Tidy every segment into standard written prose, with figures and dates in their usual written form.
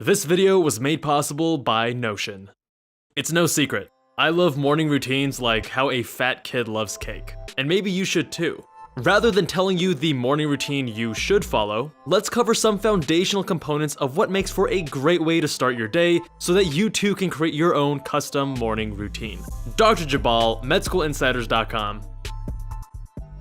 This video was made possible by Notion. It's no secret, I love morning routines like how a fat kid loves cake. And maybe you should too. Rather than telling you the morning routine you should follow, let's cover some foundational components of what makes for a great way to start your day so that you too can create your own custom morning routine. Dr. Jabal, MedSchoolInsiders.com.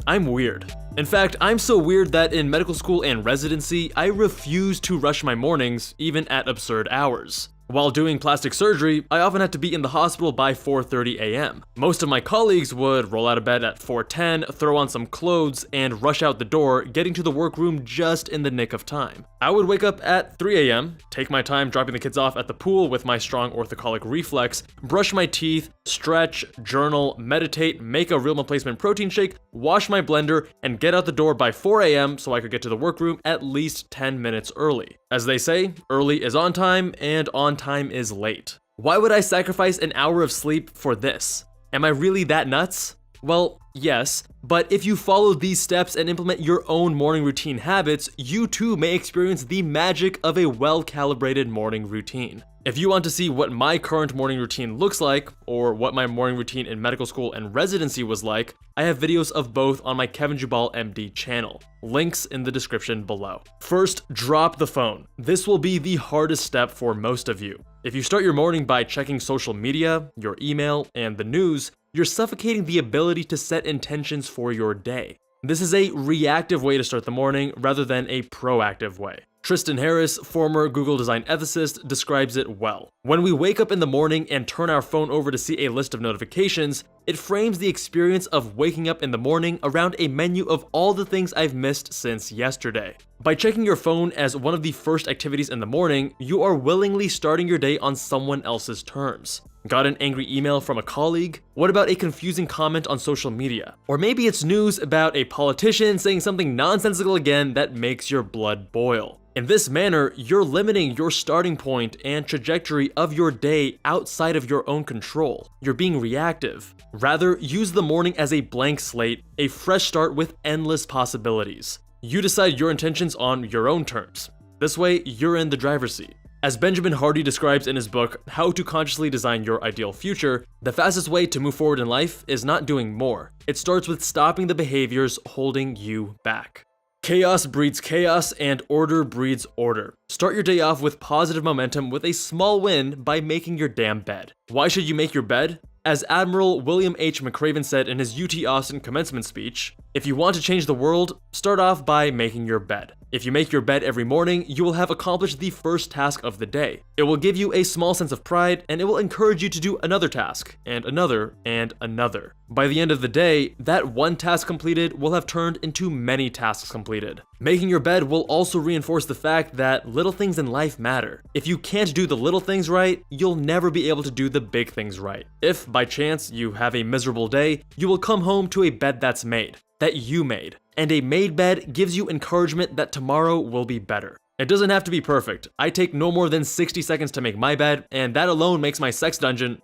I'm weird. In fact, I'm so weird that in medical school and residency, I refuse to rush my mornings, even at absurd hours. While doing plastic surgery, I often had to be in the hospital by 4:30 a.m. Most of my colleagues would roll out of bed at 4:10, throw on some clothes, and rush out the door, getting to the workroom just in the nick of time. I would wake up at 3 a.m., take my time dropping the kids off at the pool with my strong orthocholic reflex, brush my teeth, stretch, journal, meditate, make a real replacement protein shake, wash my blender, and get out the door by 4 a.m. so I could get to the workroom at least 10 minutes early. As they say, early is on time, and on time is late. Why would I sacrifice an hour of sleep for this? Am I really that nuts? Well, yes, but if you follow these steps and implement your own morning routine habits, you too may experience the magic of a well-calibrated morning routine. If you want to see what my current morning routine looks like, or what my morning routine in medical school and residency was like, I have videos of both on my Kevin Jubal MD channel. Links in the description below. First, drop the phone. This will be the hardest step for most of you. If you start your morning by checking social media, your email, and the news, you're suffocating the ability to set intentions for your day. This is a reactive way to start the morning rather than a proactive way. Tristan Harris, former Google design ethicist, describes it well. When we wake up in the morning and turn our phone over to see a list of notifications, it frames the experience of waking up in the morning around a menu of all the things I've missed since yesterday. By checking your phone as one of the first activities in the morning, you are willingly starting your day on someone else's terms. Got an angry email from a colleague? What about a confusing comment on social media? Or maybe it's news about a politician saying something nonsensical again that makes your blood boil. In this manner, you're limiting your starting point and trajectory of your day outside of your own control. You're being reactive. Rather, use the morning as a blank slate, a fresh start with endless possibilities. You decide your intentions on your own terms. This way, you're in the driver's seat. As Benjamin Hardy describes in his book, How to Consciously Design Your Ideal Future, the fastest way to move forward in life is not doing more. It starts with stopping the behaviors holding you back. Chaos breeds chaos and order breeds order. Start your day off with positive momentum with a small win by making your damn bed. Why should you make your bed? As Admiral William H. McRaven said in his UT Austin commencement speech, if you want to change the world, start off by making your bed. If you make your bed every morning, you will have accomplished the first task of the day. It will give you a small sense of pride, and it will encourage you to do another task, and another, and another. By the end of the day, that one task completed will have turned into many tasks completed. Making your bed will also reinforce the fact that little things in life matter. If you can't do the little things right, you'll never be able to do the big things right. If, by chance, you have a miserable day, you will come home to a bed that's made, that you made. And a made bed gives you encouragement that tomorrow will be better. It doesn't have to be perfect. I take no more than 60 seconds to make my bed, and that alone makes my sex dungeon,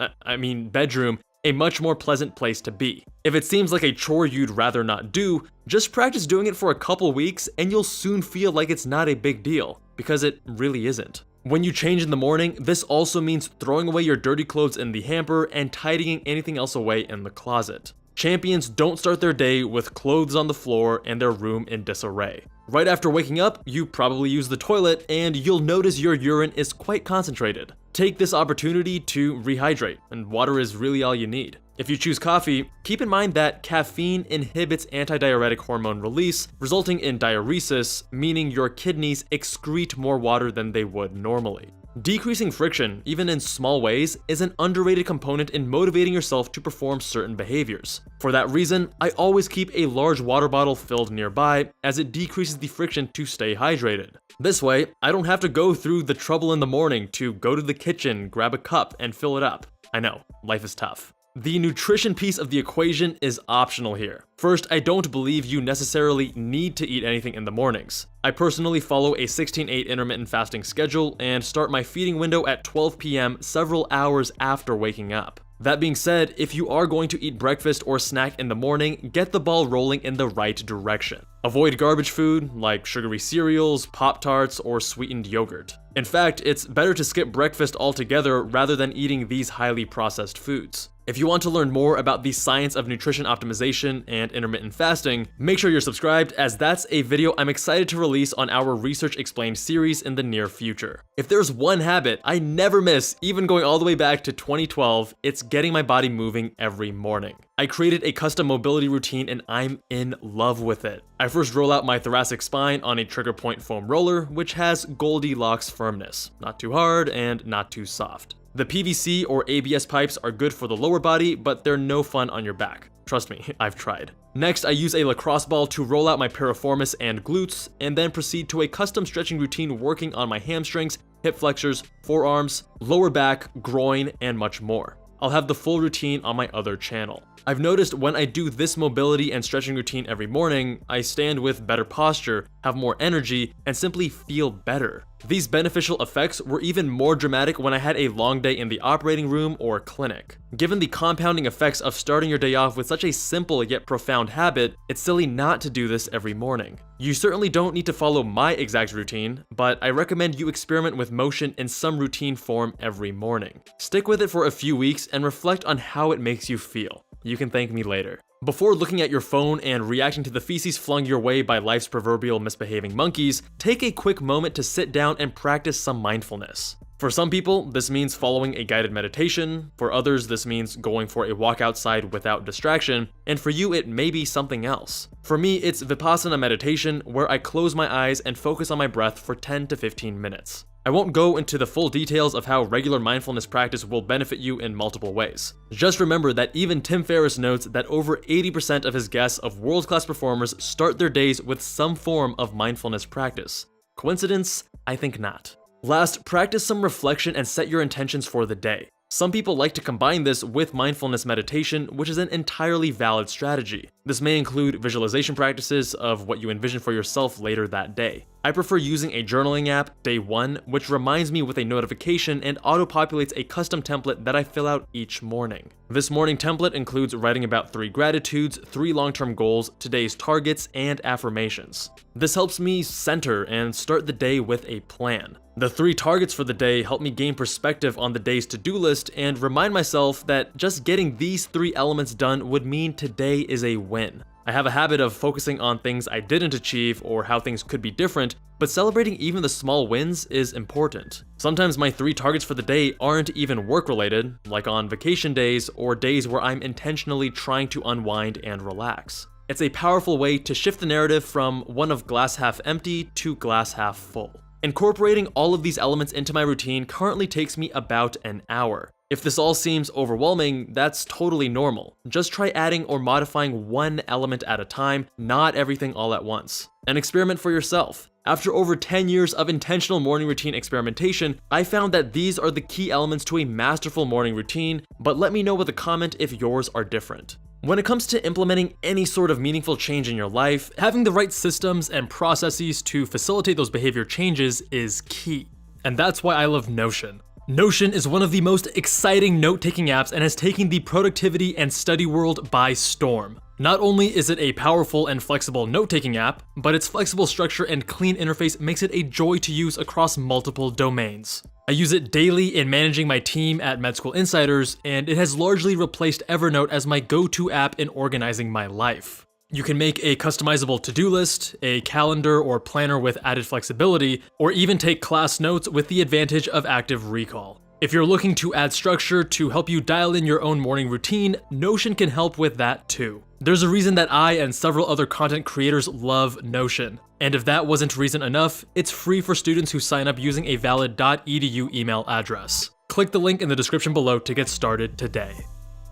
bedroom, a much more pleasant place to be. If it seems like a chore you'd rather not do, just practice doing it for a couple weeks and you'll soon feel like it's not a big deal, because it really isn't. When you change in the morning, this also means throwing away your dirty clothes in the hamper and tidying anything else away in the closet. Champions don't start their day with clothes on the floor and their room in disarray. Right after waking up, you probably use the toilet and you'll notice your urine is quite concentrated. Take this opportunity to rehydrate, and water is really all you need. If you choose coffee, keep in mind that caffeine inhibits antidiuretic hormone release, resulting in diuresis, meaning your kidneys excrete more water than they would normally. Decreasing friction, even in small ways, is an underrated component in motivating yourself to perform certain behaviors. For that reason, I always keep a large water bottle filled nearby, as it decreases the friction to stay hydrated. This way, I don't have to go through the trouble in the morning to go to the kitchen, grab a cup, and fill it up. I know, life is tough. The nutrition piece of the equation is optional here. First, I don't believe you necessarily need to eat anything in the mornings. I personally follow a 16-8 intermittent fasting schedule and start my feeding window at 12 p.m. several hours after waking up. That being said, if you are going to eat breakfast or snack in the morning, get the ball rolling in the right direction. Avoid garbage food like sugary cereals, Pop-Tarts, or sweetened yogurt. In fact, it's better to skip breakfast altogether rather than eating these highly processed foods. If you want to learn more about the science of nutrition optimization and intermittent fasting, make sure you're subscribed, as that's a video I'm excited to release on our Research Explained series in the near future. If there's one habit I never miss, even going all the way back to 2012, it's getting my body moving every morning. I created a custom mobility routine and I'm in love with it. I first roll out my thoracic spine on a trigger point foam roller, which has Goldilocks firmness. Not too hard and not too soft. The PVC or ABS pipes are good for the lower body, but they're no fun on your back. Trust me, I've tried. Next, I use a lacrosse ball to roll out my piriformis and glutes, and then proceed to a custom stretching routine working on my hamstrings, hip flexors, forearms, lower back, groin, and much more. I'll have the full routine on my other channel. I've noticed when I do this mobility and stretching routine every morning, I stand with better posture, have more energy, and simply feel better. These beneficial effects were even more dramatic when I had a long day in the operating room or clinic. Given the compounding effects of starting your day off with such a simple yet profound habit, it's silly not to do this every morning. You certainly don't need to follow my exact routine, but I recommend you experiment with motion in some routine form every morning. Stick with it for a few weeks and reflect on how it makes you feel. You can thank me later. Before looking at your phone and reacting to the feces flung your way by life's proverbial misbehaving monkeys, take a quick moment to sit down and practice some mindfulness. For some people, this means following a guided meditation. For others, this means going for a walk outside without distraction. And for you, it may be something else. For me, it's Vipassana meditation, where I close my eyes and focus on my breath for 10 to 15 minutes. I won't go into the full details of how regular mindfulness practice will benefit you in multiple ways. Just remember that even Tim Ferriss notes that over 80% of his guests of world-class performers start their days with some form of mindfulness practice. Coincidence? I think not. Last, practice some reflection and set your intentions for the day. Some people like to combine this with mindfulness meditation, which is an entirely valid strategy. This may include visualization practices of what you envision for yourself later that day. I prefer using a journaling app, Day One, which reminds me with a notification and auto-populates a custom template that I fill out each morning. This morning template includes writing about 3 gratitudes, 3 long-term goals, today's targets, and affirmations. This helps me center and start the day with a plan. The 3 targets for the day help me gain perspective on the day's to-do list and remind myself that just getting these 3 elements done would mean today is a win. I have a habit of focusing on things I didn't achieve or how things could be different, but celebrating even the small wins is important. Sometimes my 3 targets for the day aren't even work-related, like on vacation days or days where I'm intentionally trying to unwind and relax. It's a powerful way to shift the narrative from one of glass half empty to glass half full. Incorporating all of these elements into my routine currently takes me about an hour. If this all seems overwhelming, that's totally normal. Just try adding or modifying one element at a time, not everything all at once. And experiment for yourself. After over 10 years of intentional morning routine experimentation, I found that these are the key elements to a masterful morning routine, but let me know with a comment if yours are different. When it comes to implementing any sort of meaningful change in your life, having the right systems and processes to facilitate those behavior changes is key. And that's why I love Notion. Notion is one of the most exciting note-taking apps and has taken the productivity and study world by storm. Not only is it a powerful and flexible note-taking app, but its flexible structure and clean interface makes it a joy to use across multiple domains. I use it daily in managing my team at Med School Insiders, and it has largely replaced Evernote as my go-to app in organizing my life. You can make a customizable to-do list, a calendar or planner with added flexibility, or even take class notes with the advantage of active recall. If you're looking to add structure to help you dial in your own morning routine, Notion can help with that too. There's a reason that I and several other content creators love Notion. And if that wasn't reason enough, it's free for students who sign up using a valid .edu email address. Click the link in the description below to get started today.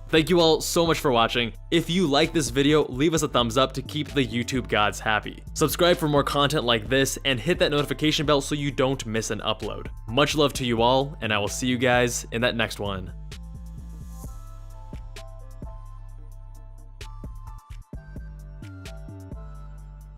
Thank you all so much for watching. If you like this video, leave us a thumbs up to keep the YouTube gods happy. Subscribe for more content like this and hit that notification bell so you don't miss an upload. Much love to you all, and I will see you guys in that next one.